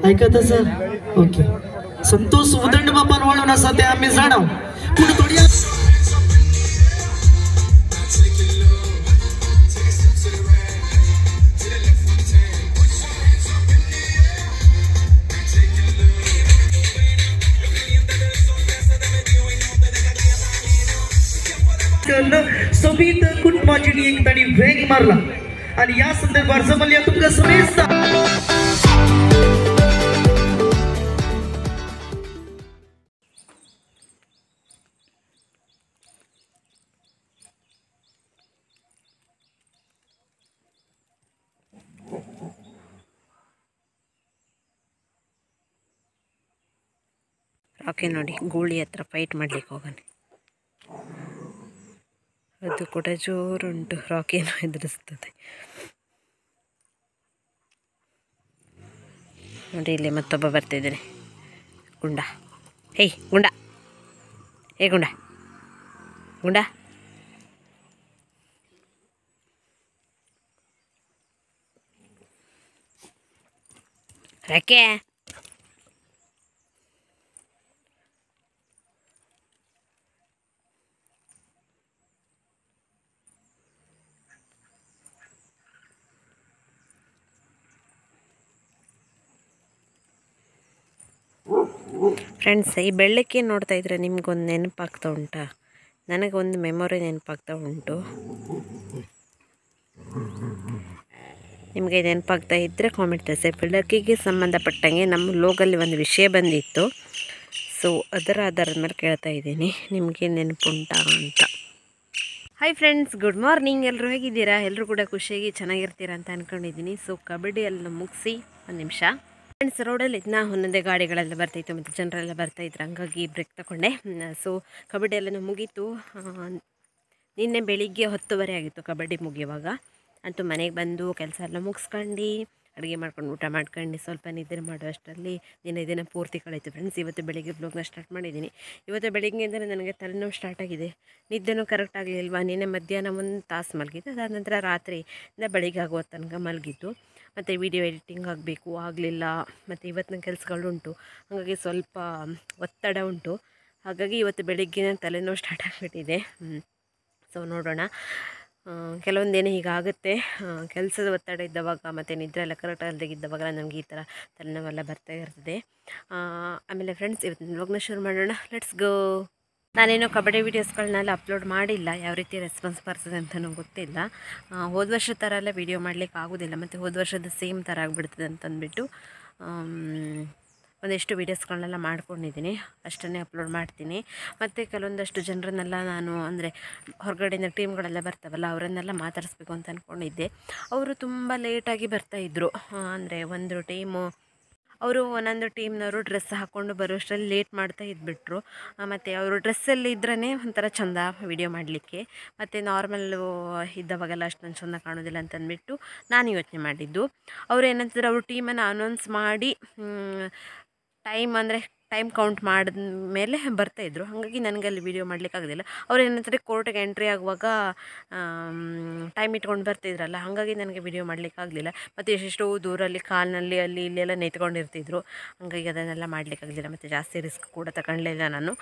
ऐकत sir okay संतोष उदंड बापन वळून सध्या आम्ही जाणव पुढे थोडी सोबीत कुटुंबाची एक तडी वेग मारला आणि या संदर्भात समजल्या तुमका समेस्ता ರಾಕಿ ನೋಡಿ ಗೂಳಿ ಹತ್ರ ಫೈಟ್ ಮಾಡ್ಲಿಕ್ಕೆ ಹೋಗೋಣ ಅದು ಕೂಡ ಜೋರುಂಟು ರಾಕಿಯನ್ನು ಎದುರಿಸ್ತದೆ ನೋಡಿ ಇಲ್ಲಿ ಮತ್ತೊಬ್ಬ ಬರ್ತಿದ್ದಾನೆ ಗುಂಡ ಹೇಯ್ ಗುಂಡ ಹೇ ಗುಂಡ ಗುಂಡ ರಾಕೆ ಫ್ರೆಂಡ್ಸ್ ಈ ಬೆಳ್ಳಕ್ಕೆ ನೋಡ್ತಾ ಇದ್ರೆ ನಿಮ್ಗೊಂದು ನೆನಪಾಗ್ತಾ ಉಂಟಾ ನನಗೊಂದು ಮೆಮೊರಿ ನೆನಪಾಗ್ತಾ ಉಂಟು ನಿಮಗೆ ನೆನಪಾಗ್ತಾ ಇದ್ದರೆ ಕಾಮೆಂಟ್ ತಿಳಿಸಿ ಬೆಳಕಿಗೆ ಸಂಬಂಧಪಟ್ಟಂಗೆ ನಮ್ಮ ಲೋಗಲ್ಲಿ ಒಂದು ವಿಷಯ ಬಂದಿತ್ತು ಸೊ ಅದರ ಆಧಾರದ ಮೇಲೆ ಕೇಳ್ತಾ ಇದ್ದೀನಿ ನಿಮಗೆ ನೆನಪುಂಟಾ ಅಂತ ಹಾಯ್ ಫ್ರೆಂಡ್ಸ್ ಗುಡ್ ಮಾರ್ನಿಂಗ್ ಎಲ್ಲರೂ ಹೇಗಿದ್ದೀರಾ ಎಲ್ಲರೂ ಕೂಡ ಖುಷಿಯಾಗಿ ಚೆನ್ನಾಗಿರ್ತೀರಾ ಅಂತ ಅಂದ್ಕೊಂಡಿದ್ದೀನಿ ಸೊ ಕಬಡ್ಡಿ ಎಲ್ಲ ಮುಗಿಸಿ ಒಂದು ನಿಮಿಷ ಫ್ರೆಂಡ್ಸ್ ರೋಡಲ್ಲಿ ನಾ ಒಂದೊಂದೇ ಗಾಡಿಗಳೆಲ್ಲ ಬರ್ತಾಯಿತ್ತು ಮತ್ತು ಜನರೆಲ್ಲ ಬರ್ತಾಯಿದ್ರು ಹಂಗಾಗಿ ಬ್ರೇಕ್ ತಗೊಂಡೆ ಸೊ ಕಬಡ್ಡಿ ಎಲ್ಲ ಮುಗೀತು ನಿನ್ನೆ ಬೆಳಿಗ್ಗೆ 10:30 ಆಗಿತ್ತು ಕಬಡ್ಡಿ ಮುಗಿಯುವಾಗ ಅಂತೂ ಮನೆಗೆ ಬಂದು ಕೆಲಸ ಎಲ್ಲ ಮುಗಿಸ್ಕೊಂಡು ಅಡುಗೆ ಮಾಡ್ಕೊಂಡು ಊಟ ಮಾಡ್ಕೊಂಡು ಸ್ವಲ್ಪ ನಿದ್ರೆ ಮಾಡುವಷ್ಟರಲ್ಲಿ ದಿನ ಪೂರ್ತಿ ಕಳೀತು ಫ್ರೆಂಡ್ಸ್ ಇವತ್ತು ಬೆಳಿಗ್ಗೆ ಬ್ಲಾಗ್ನ ಸ್ಟಾರ್ಟ್ ಮಾಡಿದ್ದೀನಿ ಇವತ್ತು ಬೆಳಿಗ್ಗೆಯಿಂದಲೇ ನನಗೆ ತಲೆನೋವು ಸ್ಟಾರ್ಟ್ ಆಗಿದೆ ನಿದ್ದೆನೂ ಕರೆಕ್ಟ್ ಆಗಲಿಲ್ವಾ ನಿನ್ನೆ ಮಧ್ಯಾಹ್ನ 1 ತಾಸು ಮಲಗಿದ್ದು ಅದಾದ ನಂತರ ರಾತ್ರಿಯಿಂದ ಬೆಳಿಗ್ಗೆ ಆಗುವ ತನಕ ಮಲಗಿದ್ದು ಮತ್ತು ವಿಡಿಯೋ ಎಡಿಟಿಂಗ್ ಆಗಬೇಕು ಆಗಲಿಲ್ಲ ಮತ್ತು ಇವತ್ತಿನ ಕೆಲಸಗಳುಂಟು ಹಾಗಾಗಿ ಸ್ವಲ್ಪ ಒತ್ತಡ ಉಂಟು ಹಾಗಾಗಿ ಇವತ್ತು ಬೆಳಿಗ್ಗೆ ತಲೆನೋವು ಸ್ಟಾರ್ಟ್ ಆಗಿಬಿಟ್ಟಿದೆ ಸೊ ನೋಡೋಣ ಕೆಲವೊಂದೇನು ಹೀಗಾಗುತ್ತೆ ಕೆಲಸದ ಒತ್ತಡ ಇದ್ದವಾಗ ಮತ್ತು ನಿದ್ರೆ ಎಲ್ಲ ಕರೆಕ್ಟ್ ಅಲ್ದಾಗಿದ್ದವಾಗ ನನಗೆ ಈ ಥರ ತಲೆನೋವೆಲ್ಲ ಬರ್ತಾ ಇರ್ತದೆ ಆಮೇಲೆ ಫ್ರೆಂಡ್ಸ್ ಇವತ್ತಿನ ವ್ಲಾಗ್ನ ಶುರು ಮಾಡೋಣ ಲೆಟ್ಸ್ ಗೋ ನಾನೇನೋ ಕಬಡ್ಡಿ ವೀಡಿಯೋಸ್ಗಳನ್ನೆಲ್ಲ ಅಪ್ಲೋಡ್ ಮಾಡಿಲ್ಲ ಯಾವ ರೀತಿ ರೆಸ್ಪಾನ್ಸ್ ಬರ್ತದೆ ಅಂತಲೂ ಗೊತ್ತಿಲ್ಲ ಹೋದ ವರ್ಷದ ಥರ ಎಲ್ಲ ವೀಡಿಯೋ ಮಾಡಲಿಕ್ಕೆ ಆಗೋದಿಲ್ಲ ಮತ್ತು ಹೋದ ವರ್ಷದ ಸೇಮ್ ಥರ ಆಗಿಬಿಡ್ತದೆ ಅಂತಂದ್ಬಿಟ್ಟು ಒಂದೆಷ್ಟು ವೀಡಿಯೋಸ್ಗಳನ್ನೆಲ್ಲ ಮಾಡ್ಕೊಂಡಿದ್ದೀನಿ ಅಷ್ಟನ್ನೇ ಅಪ್ಲೋಡ್ ಮಾಡ್ತೀನಿ ಮತ್ತು ಕೆಲವೊಂದಷ್ಟು ಜನರನ್ನೆಲ್ಲ ನಾನು ಅಂದರೆ ಹೊರಗಡೆಯಿಂದ ಟೀಮ್ಗಳೆಲ್ಲ ಬರ್ತಾವಲ್ಲ ಅವರನ್ನೆಲ್ಲ ಮಾತಾಡಿಸ್ಬೇಕು ಅಂತ ಅಂದ್ಕೊಂಡಿದ್ದೆ ಅವರು ತುಂಬ ಲೇಟಾಗಿ ಬರ್ತಾಯಿದ್ರು ಅಂದರೆ ಒಂದು ಟೀಮು ಅವರು ಒಂದೊಂದು ಟೀಮ್ನವರು ಡ್ರೆಸ್ ಹಾಕ್ಕೊಂಡು ಬರೋಷ್ಟರಲ್ಲಿ ಲೇಟ್ ಮಾಡ್ತಾ ಇದ್ಬಿಟ್ರು ಮತ್ತು ಅವರು ಡ್ರೆಸ್ಸಲ್ಲಿ ಇದ್ರೇ ಒಂಥರ ಚೆಂದ ವೀಡಿಯೋ ಮಾಡಲಿಕ್ಕೆ ಮತ್ತು ನಾರ್ಮಲ್ಲು ಇದ್ದವಾಗೆಲ್ಲ ಅಷ್ಟೊಂದು ಚೆಂದ ಕಾಣೋದಿಲ್ಲ ಅಂತಂದ್ಬಿಟ್ಟು ನಾನು ಯೋಚನೆ ಮಾಡಿದ್ದು ಅವ್ರು ಏನಂತಂದ್ರೆ ಅವರು ಟೀಮನ್ನು ಅನೌನ್ಸ್ ಮಾಡಿ ಟೈಮ್ ಕೌಂಟ್ ಮಾಡಿದ ಮೇಲೆ ಬರ್ತಾಯಿದ್ರು ಹಾಗಾಗಿ ನನಗೆ ಅಲ್ಲಿ ವೀಡಿಯೋ ಮಾಡಲಿಕ್ಕಾಗೋದಿಲ್ಲ ಅವ್ರು ಏನಂತಾರೆ ಕೋರ್ಟಿಗೆ ಎಂಟ್ರಿ ಆಗುವಾಗ ಟೈಮ್ ಇಟ್ಕೊಂಡು ಬರ್ತಿದ್ರಲ್ಲ ಹಾಗಾಗಿ ನನಗೆ ವೀಡಿಯೋ ಮಾಡಲಿಕ್ಕಾಗಲಿಲ್ಲ ಮತ್ತು ಎಷ್ಟೆಷ್ಟೋ ದೂರಲ್ಲಿ ಕಾಲಿನಲ್ಲಿ ಅಲ್ಲಿ ಇಲ್ಲೆಲ್ಲ ನಿಂತ್ಕೊಂಡಿರ್ತಿದ್ರು ಹಾಗಾಗಿ ಅದನ್ನೆಲ್ಲ ಮಾಡಲಿಕ್ಕಾಗಲಿಲ್ಲ ಮತ್ತು ಜಾಸ್ತಿ ರಿಸ್ಕ್ ಕೂಡ ತಗೊಳ್ಳಿಲ್ಲ ನಾನು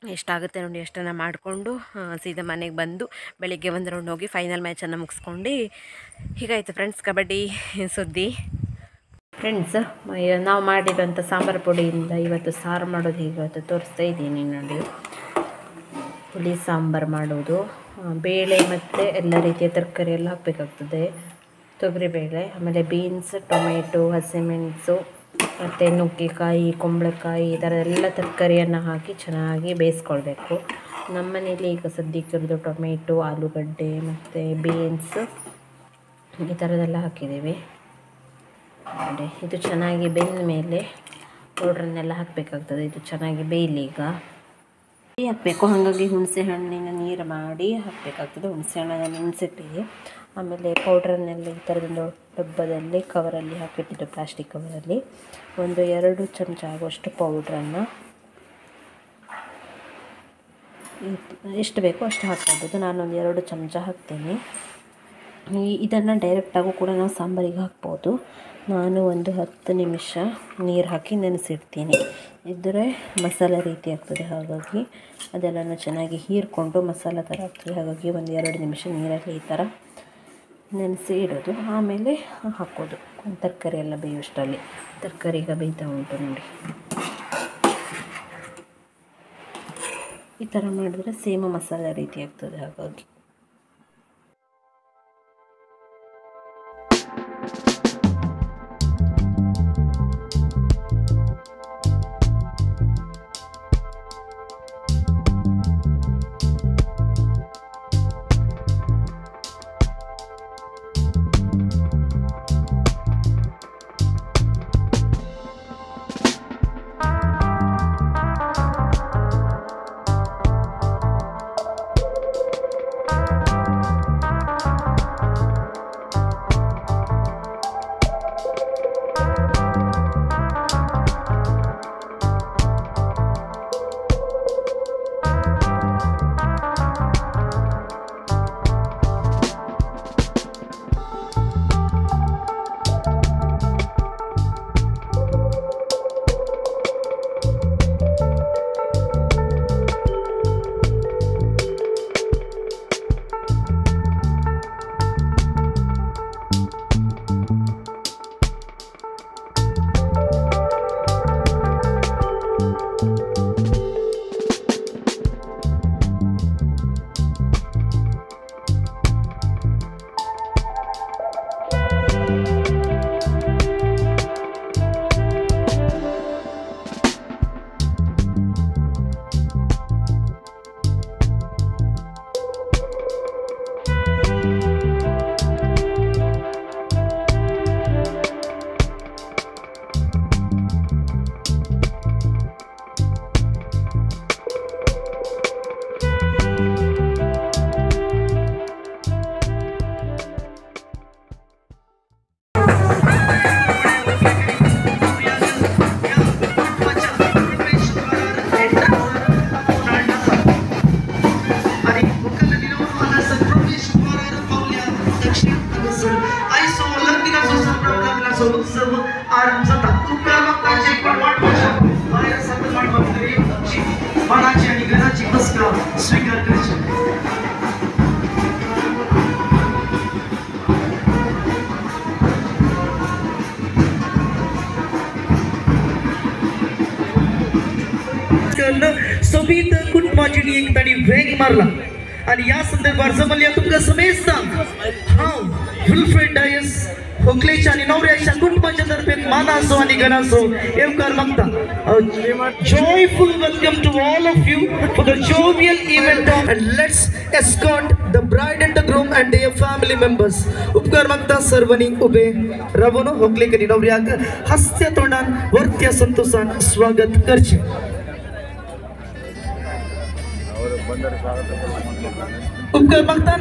ಎಷ್ಟಾಗುತ್ತೆ ನೋಡಿ ಅಷ್ಟನ್ನು ಮಾಡಿಕೊಂಡು ಸೀದಾ ಮನೆಗೆ ಬಂದು ಬೆಳಿಗ್ಗೆ ಒಂದು ರೌಂಡ್ ಹೋಗಿ ಫೈನಲ್ ಮ್ಯಾಚನ್ನು ಮುಗಿಸ್ಕೊಂಡು ಹೀಗಾಯಿತು ಫ್ರೆಂಡ್ಸ್ ಕಬಡ್ಡಿ ಸುದ್ದಿ ಫ್ರೆಂಡ್ಸ್ ನಾವು ಮಾಡಿರೋಂಥ ಸಾಂಬಾರು ಪುಡಿಯಿಂದ ಇವತ್ತು ಸಾರು ಮಾಡೋದು ಹೀಗೆ ಇವತ್ತು ತೋರಿಸ್ತಾ ಇದ್ದೀನಿ ನೋಡಿ ಹುಳಿ ಸಾಂಬಾರು ಮಾಡೋದು ಬೇಳೆ ಮತ್ತು ಎಲ್ಲ ರೀತಿಯ ತರಕಾರಿ ಎಲ್ಲ ಹಾಕಬೇಕಾಗ್ತದೆ ತೊಗರಿಬೇಳೆ ಆಮೇಲೆ ಬೀನ್ಸ್ ಟೊಮೆಟೊ ಹಸಿಮೆಣಸು ಮತ್ತು ನುಗ್ಗೆಕಾಯಿ ಕುಂಬಳಕಾಯಿ ಈ ಥರ ಎಲ್ಲ ತರಕಾರಿಯನ್ನು ಹಾಕಿ ಚೆನ್ನಾಗಿ ಬೇಯಿಸ್ಕೊಳ್ಬೇಕು ನಮ್ಮ ಮನೇಲಿ ಈಗ ಸದ್ಯಕ್ಕಿರೋದು ಟೊಮೆಟೊ ಆಲೂಗಡ್ಡೆ ಮತ್ತು ಬೀನ್ಸ್ ಈ ಥರದ್ದೆಲ್ಲ ಹಾಕಿದ್ದೀವಿ ನೋಡಿ ಇದು ಚೆನ್ನಾಗಿ ಬೆಂದ ಮೇಲೆ ಪೌಡ್ರನ್ನೆಲ್ಲ ಹಾಕಬೇಕಾಗ್ತದೆ ಇದು ಚೆನ್ನಾಗಿ ಬೇಯಲಿ ಈಗ ಹಾಕಬೇಕು ಹಾಗಾಗಿ ಹುಣಸೆ ಹಣ್ಣಿನ ನೀರು ಮಾಡಿ ಹಾಕಬೇಕಾಗ್ತದೆ ಹುಣಸೆ ಹಣ್ಣನ್ನು ನೆನೆಸಿಟ್ಟಿದೆ ಆಮೇಲೆ ಪೌಡ್ರನ್ನೆಲ್ಲ ಈ ಥರದೊಂದು ಡಬ್ಬದಲ್ಲಿ ಕವರಲ್ಲಿ ಹಾಕಿಟ್ಟಿದ್ದು ಪ್ಲಾಸ್ಟಿಕ್ ಕವರಲ್ಲಿ 1-2 ಚಮಚ ಆಗುವಷ್ಟು ಪೌಡ್ರನ್ನು ಎಷ್ಟು ಬೇಕೋ ಅಷ್ಟು ಹಾಕ್ಬೋದು ನಾನೊಂದು 2 ಚಮಚ ಹಾಕ್ತೇನೆ ಇದನ್ನು ಡೈರೆಕ್ಟಾಗೂ ಕೂಡ ನಾವು ಸಾಂಬಾರಿಗೆ ಹಾಕ್ಬೋದು ನಾನು ಒಂದು 10 ನಿಮಿಷ ನೀರು ಹಾಕಿ ನೆನೆಸಿಡ್ತೀನಿ. ಇದ್ದರೆ ಮಸಾಲೆ ರೀತಿ ಆಗ್ತದೆ, ಹಾಗಾಗಿ ಅದೆಲ್ಲನೂ ಚೆನ್ನಾಗಿ ಹೀರ್ಕೊಂಡು ಮಸಾಲೆ ಥರ ಆಗ್ತದೆ. ಹಾಗಾಗಿ ಒಂದು 2 ನಿಮಿಷ ನೀರಲ್ಲಿ ಈ ಥರ ನೆನೆಸಿ ಇಡೋದು, ಆಮೇಲೆ ಹಾಕೋದು. ತರಕಾರಿ ಎಲ್ಲ ಬೇಯುವಷ್ಟರಲ್ಲಿ. ತರಕಾರಿ ಈಗ ಬೇಯ್ತಾ ಉಂಟು ನೋಡಿ. ಈ ಥರ ಮಾಡಿದ್ರೆ ಸೇಮ್ ಮಸಾಲೆ ರೀತಿ ಆಗ್ತದೆ. ಹಾಗಾಗಿ स्वीकार करायचे. सोबीत कुटुंबाची एक ताणी वेग मारला आणि या संदर्भात जमल्या तुमका समेत सांग हांव विल्फ्रेड डायस होकलेच्या आणि नवऱ्याच्या कुटुंबाच्या तर्फे मानासो आणि गणासो येवकार मागता. Joyful welcome to all of you for the jovial event and let's escort the bride and the groom and their family members. उपकार मागता सर्वांनी उभे रावून होकलेकरी नवऱ्याक हास्य तोंडान वर्त्या संतोषान स्वागत करचे. उपकार मागता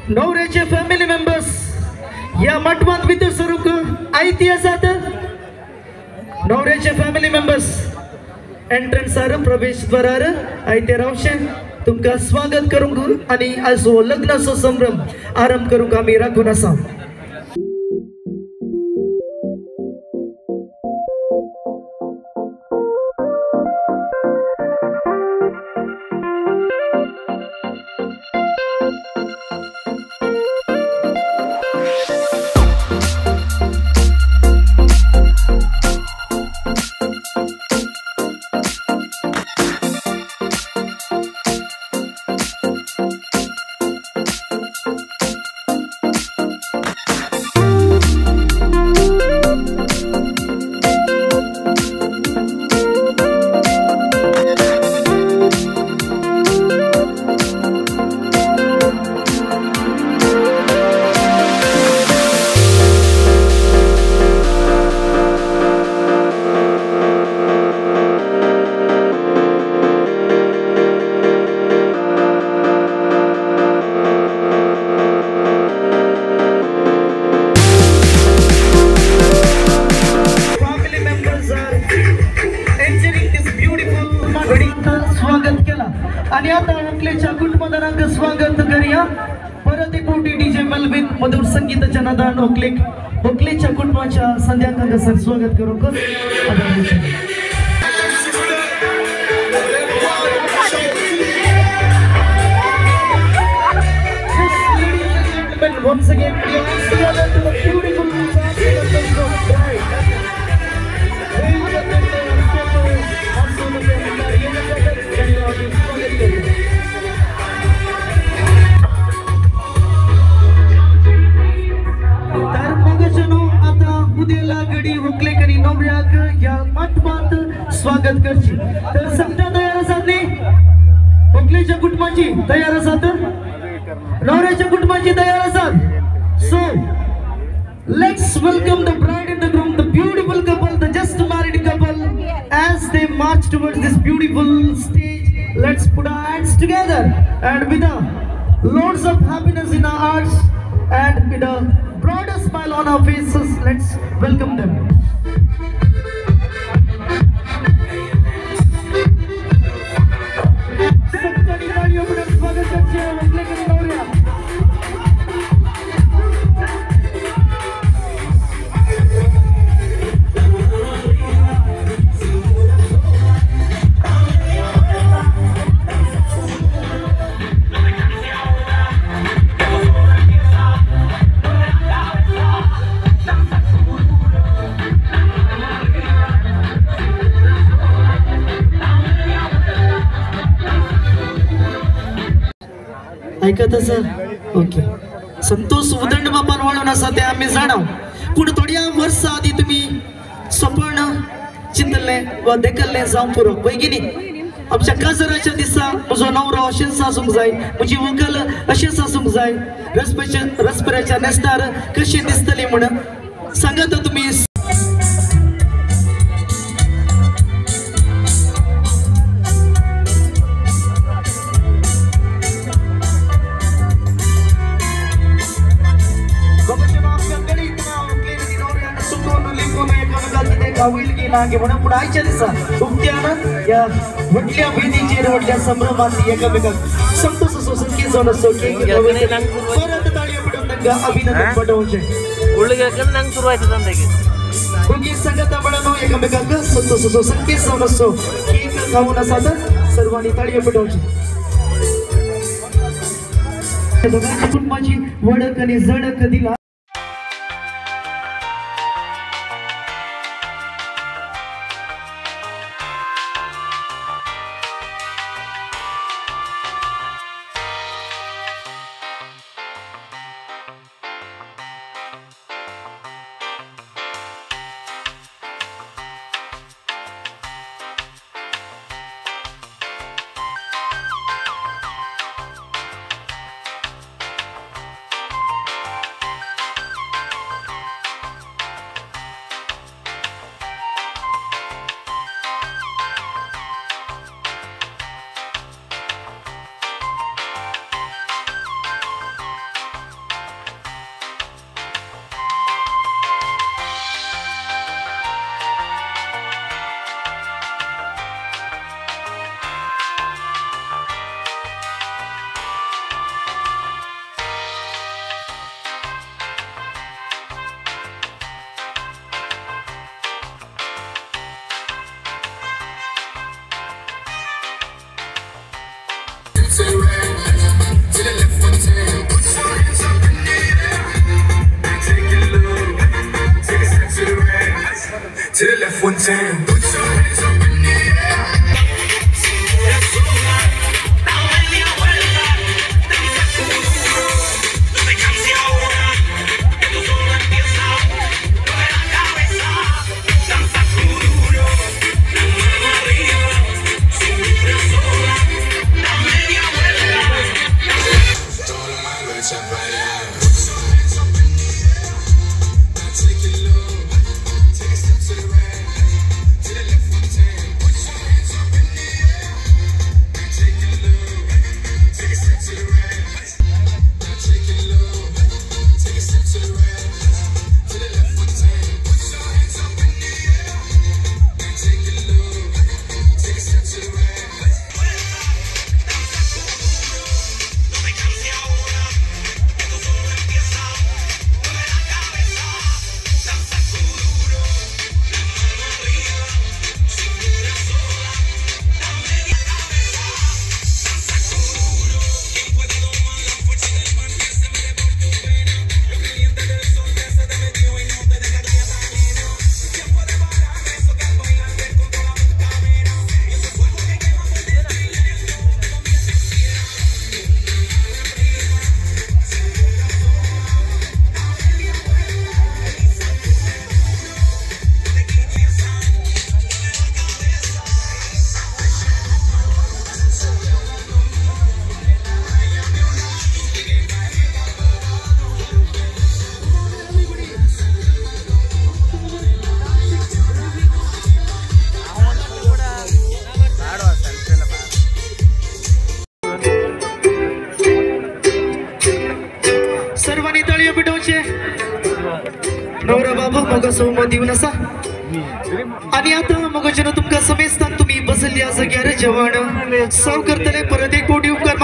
नवऱ्याचे फॅमिली मेंबर्स या मठवात भितर स्वरूप आयती आसात. नवऱ्याचे फॅमिली मेंबर्स एंट्रन्सार प्रवेशद्वारार आयते रावशे तुमका स्वागत करूंक आणि आजो लग्नाचो संभ्रम आरंभ करूंक आमी राखून आसा. आणि आता आपल्याच्या कुटुंबांना स्वागत करूया. परत एक मोठी डीजे टेबल विथ मधुर संगीताच्या नादान होकलेच्या कुटुंबाच्या संध्याकाळ सर स्वागत करू once again together to the beautiful हुकलेकरी नवऱ्याक या मातमात स्वागत करची तर समजा तयार आसात न्ही हुकलेच्या कुटुंबाची तयार आसात नवऱ्याच्या कुटुंबाची तयार आसात so let's welcome the bride and the groom the beautiful couple the just married couple as they march towards this beautiful stage let's put our hands together and with a loads of happiness in our hearts and with a broader smile on our faces let's welcome them ऐकत sir okay संतोष उदंड बापान वळून आसा ते आम्ही जाणाव पूण थोड्या वर्सां आदी तुम्ही स्वप्न चिंतले वा देखल्ले जावं पुरो वैगिनी आमच्या काजराच्या दिसा म्हजो नवरो अशेंच आसूंक जाय म्हजी व्हंकल अशेंच आसूंक जाय रसपऱ्याच्या नेस्तार कशी दिसतली म्हणून सांगात तुम्ही म्हणून पुढे आयच्या दिसा उक्त्यान या वडल्या वेदीचेर वडल्या संभ्रमांत एकामेकाक संतोष असो संकेत जावन असो परत ताळयो पडून तांकां अभिनंदन पाठोवचें उलगेकन नांग सुरवात जाता दोगी संगता म्हणून एकामेकाक संतोष असो संकेत जावन असो केक खावून आसात सर्वांनी ताळयो पडोवचे दोगांच्या कुटुंबाची वळख आनी जळख दिला To the right, to the left, one time. Put your hands up in the air. Take it low. Take a step to the right, to the left, one time. Put your hands up in the air. To the नवरा बाबा मग सोम दिवन असा आणि आता मग जन तुमका समेस्तान तुम्ही बसली असं ग्यार जवान साव करतले परत एक कोटी उपकार